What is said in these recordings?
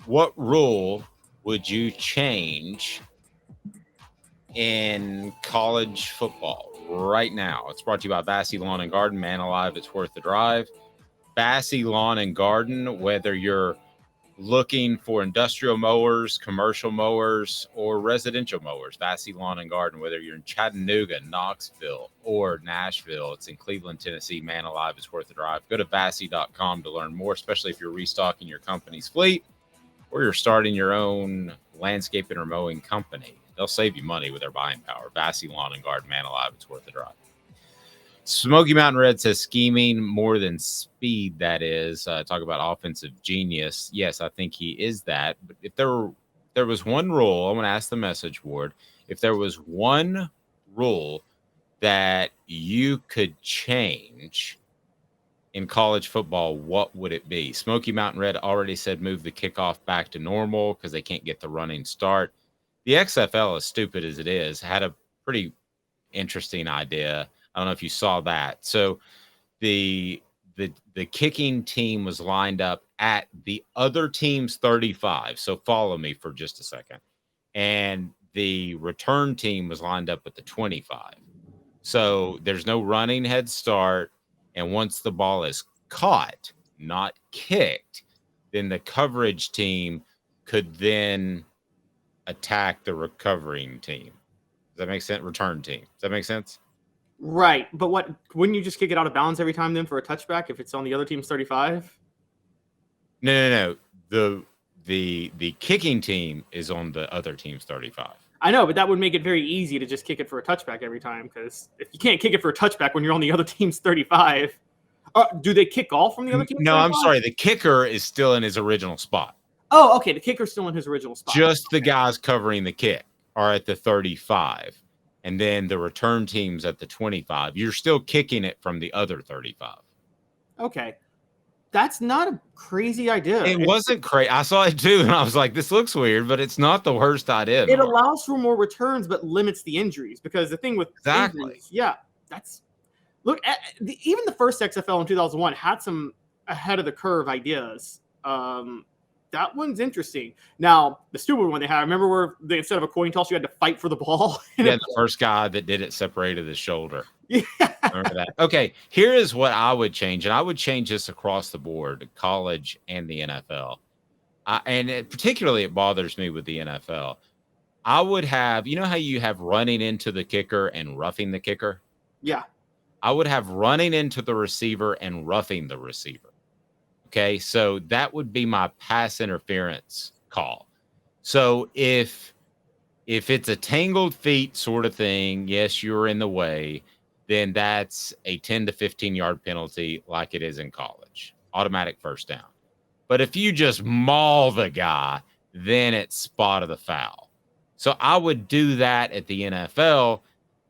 What rule would you change in college football right now? It's brought to you by Bassey Lawn and Garden. Man alive, it's worth the drive. Bassey Lawn and Garden, whether you're looking for industrial mowers, commercial mowers, or residential mowers, Bassey Lawn and Garden, whether you're in Chattanooga, Knoxville, or Nashville, it's in Cleveland, Tennessee, man alive, it's worth the drive. Go to Bassey.com to learn more, especially if you're restocking your company's fleet or you're starting your own landscaping or mowing company. They'll save you money with their buying power. Bassey Lawn and Garden, man alive, it's worth the drive. Smoky Mountain Red says scheming more than speed, that is. Talk about offensive genius. Yes, I think he is that. But if there was one rule, I want to ask the message board, if there was one rule that you could change in college football, what would it be? Smoky Mountain Red already said move the kickoff back to normal because they can't get the running start. The XFL, as stupid as it is, had a pretty interesting idea. I don't know if you saw that. So the kicking team was lined up at the other team's 35. So follow me for just a second. And the return team was lined up at the 25. So there's no running head start. And once the ball is caught, not kicked, then the coverage team could then attack the recovering team. Does that make sense? Return team. Does that make sense? Right. But wouldn't you just kick it out of bounds every time then for a touchback if it's on the other team's 35? No. The kicking team is on the other team's 35. I know, but that would make it very easy to just kick it for a touchback every time, because if you can't kick it for a touchback when you're on the other team's 35, do they kick off from the other team's 35? No, I'm sorry. The kicker is still in his original spot. Oh, okay. The kicker's still in his original spot. Just the guys covering the kick are at the 35, and then the return team's at the 25. You're still kicking it from the other 35. Okay. That's not a crazy idea. It wasn't crazy. I saw it too, and I was like, this looks weird, but it's not the worst idea. It allows for more returns, but limits the injuries, because the thing with injuries, even the first XFL in 2001 had some ahead of the curve ideas. That one's interesting. Now, the stupid one they had, remember where instead of a coin toss, you had to fight for the ball? Yeah, the first guy that did it separated his shoulder. Yeah. Remember that? Okay, here is what I would change, and I would change this across the board, college and the NFL. Particularly it bothers me with the NFL. I would have, you know how you have running into the kicker and roughing the kicker? Yeah. I would have running into the receiver and roughing the receiver. Okay, so that would be my pass interference call. So if it's a tangled feet sort of thing, yes, you're in the way, then that's a 10 to 15-yard penalty like it is in college. Automatic first down. But if you just maul the guy, then it's spot of the foul. So I would do that at the NFL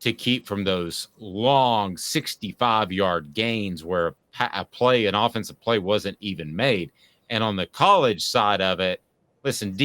to keep from those long 65-yard gains where an offensive play wasn't even made. And on the college side of it, listen,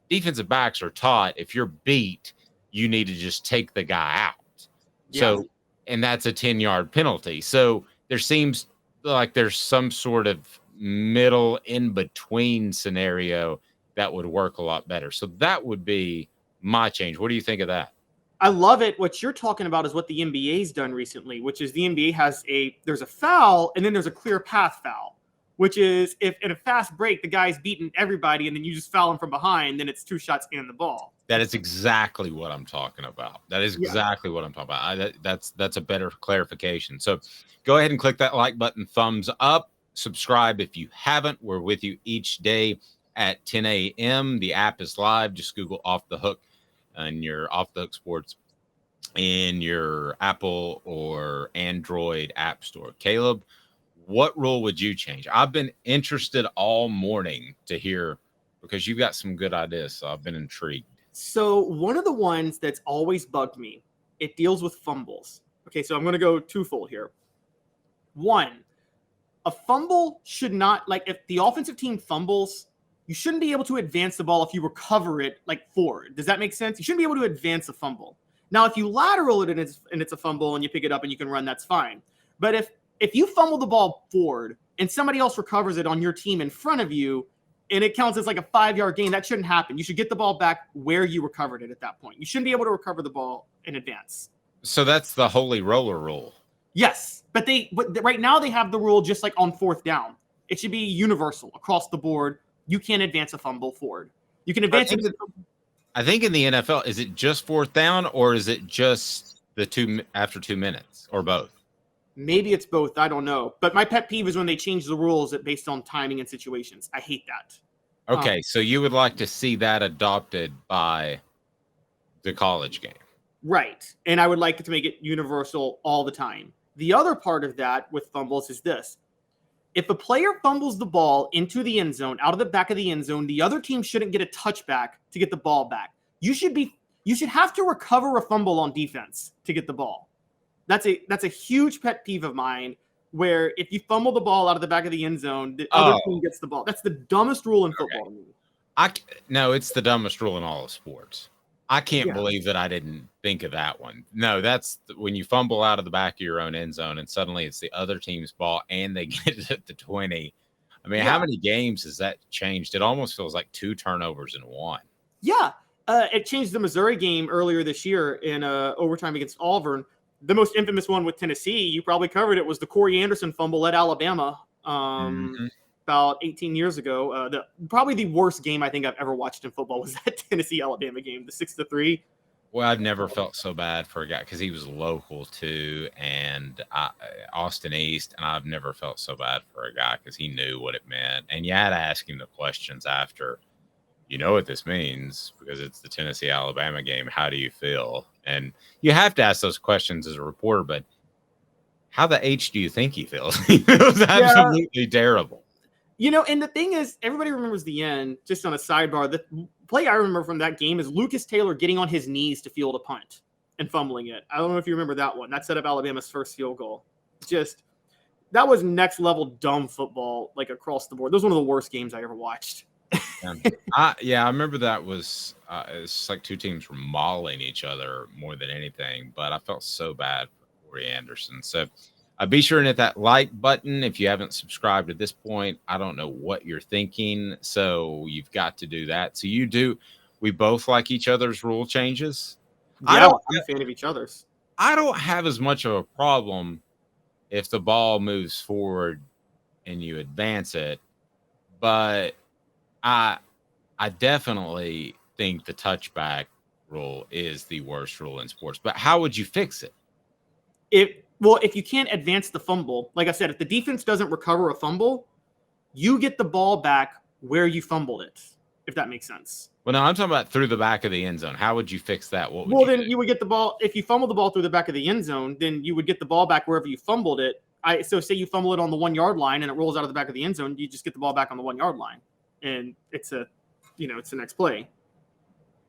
defensive backs are taught if you're beat, you need to just take the guy out. Yeah. So, and that's a 10-yard penalty. So there seems like there's some sort of middle in between scenario that would work a lot better. So that would be my change. What do you think of that? I love it. What you're talking about is what the NBA's done recently, which is the NBA has there's a foul and then there's a clear path foul, which is if in a fast break, the guy's beating everybody and then you just foul him from behind, then it's 2 shots and the ball. That is exactly what I'm talking about. That is exactly what I'm talking about. That's a better clarification. So go ahead and click that like button, thumbs up, subscribe if you haven't. We're with you each day at 10 a.m. The app is live. Just Google Off the Hook and your Off the Hook Sports in your Apple or Android app store. Caleb, what rule would you change? I've been interested all morning to hear because you've got some good ideas. So I've been intrigued. So one of the ones that's always bugged me, it deals with fumbles. Okay, so I'm going to go twofold here. One, a fumble should not, like if the offensive team fumbles, you shouldn't be able to advance the ball if you recover it like forward. Does that make sense? You shouldn't be able to advance a fumble. Now, if you lateral it and it's a fumble and you pick it up and you can run, that's fine. But if you fumble the ball forward and somebody else recovers it on your team in front of you, and it counts as like a 5-yard gain. That shouldn't happen. You should get the ball back where you recovered it at that point. You shouldn't be able to recover the ball in advance. So that's the holy roller rule. Yes, but right now they have the rule just like on 4th down. It should be universal across the board. You can't advance a fumble forward. You can advance it. I think in the NFL, is it just 4th down or is it just after 2 minutes or both? Maybe it's both. I don't know. But my pet peeve is when they change the rules based on timing and situations. I hate that. Okay, so you would like to see that adopted by the college game. Right. And I would like it to make it universal all the time. The other part of that with fumbles is this. If a player fumbles the ball into the end zone, out of the back of the end zone, the other team shouldn't get a touchback to get the ball back. You should have to recover a fumble on defense to get the ball. That's a huge pet peeve of mine, where if you fumble the ball out of the back of the end zone, the other team gets the ball. That's the dumbest rule in football to me. No, it's the dumbest rule in all of sports. I can't believe that I didn't think of that one. No, that's when you fumble out of the back of your own end zone and suddenly it's the other team's ball and they get it at the 20. I mean, how many games has that changed? It almost feels like 2 turnovers in 1. Yeah. It changed the Missouri game earlier this year in overtime against Auburn. The most infamous one with Tennessee, you probably covered it, was the Corey Anderson fumble at Alabama about 18 years ago. Probably the worst game I think I've ever watched in football was that Tennessee-Alabama game, the 6-3. Well, I've never felt so bad for a guy because he was local too, and Austin East, and I've never felt so bad for a guy because he knew what it meant. And you had to ask him the questions after. You know what this means because it's the Tennessee-Alabama game. How do you feel? And you have to ask those questions as a reporter, but how the H do you think he feels? He feels absolutely terrible. And the thing is, everybody remembers the end. Just on a sidebar, the play I remember from that game is Lucas Taylor getting on his knees to field a punt and fumbling it. I don't know if you remember that one. That set up Alabama's first field goal. That was next level dumb football, like across the board. That was one of the worst games I ever watched. I remember that was it's like 2 teams were mauling each other more than anything, but I felt so bad for Corey Anderson. So be sure and hit that like button if you haven't subscribed at this point. I don't know what you're thinking, so you've got to do that. So we both like each other's rule changes. Yeah, I'm a fan of each other's. I don't have as much of a problem if the ball moves forward and you advance it, but I definitely think the touchback rule is the worst rule in sports. But how would you fix it? If you can't advance the fumble, like I said, if the defense doesn't recover a fumble, you get the ball back where you fumbled it, if that makes sense. Well, no, I'm talking about through the back of the end zone. How would you fix that? You would get the ball. If you fumble the ball through the back of the end zone, then you would get the ball back wherever you fumbled it. So say you fumble it on the 1-yard line and it rolls out of the back of the end zone, you just get the ball back on the 1-yard line. And it's the next play.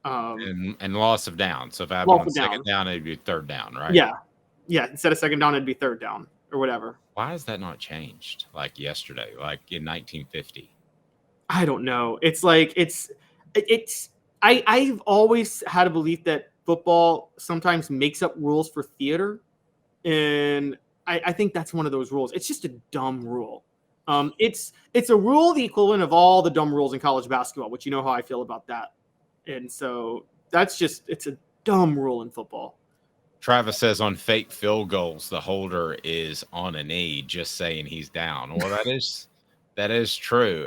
And loss of down. So if I have on second down, it'd be 3rd down, right? Yeah. Yeah. Instead of 2nd down, it'd be 3rd down or whatever. Why has that not changed like yesterday, like in 1950? I don't know. It's like I've always had a belief that football sometimes makes up rules for theater. And I think that's one of those rules. It's just a dumb rule. It's a rule the equivalent of all the dumb rules in college basketball, which you know how I feel about that. And so it's a dumb rule in football. Travis says on fake field goals, the holder is on a knee, just saying he's down. Well, that is true.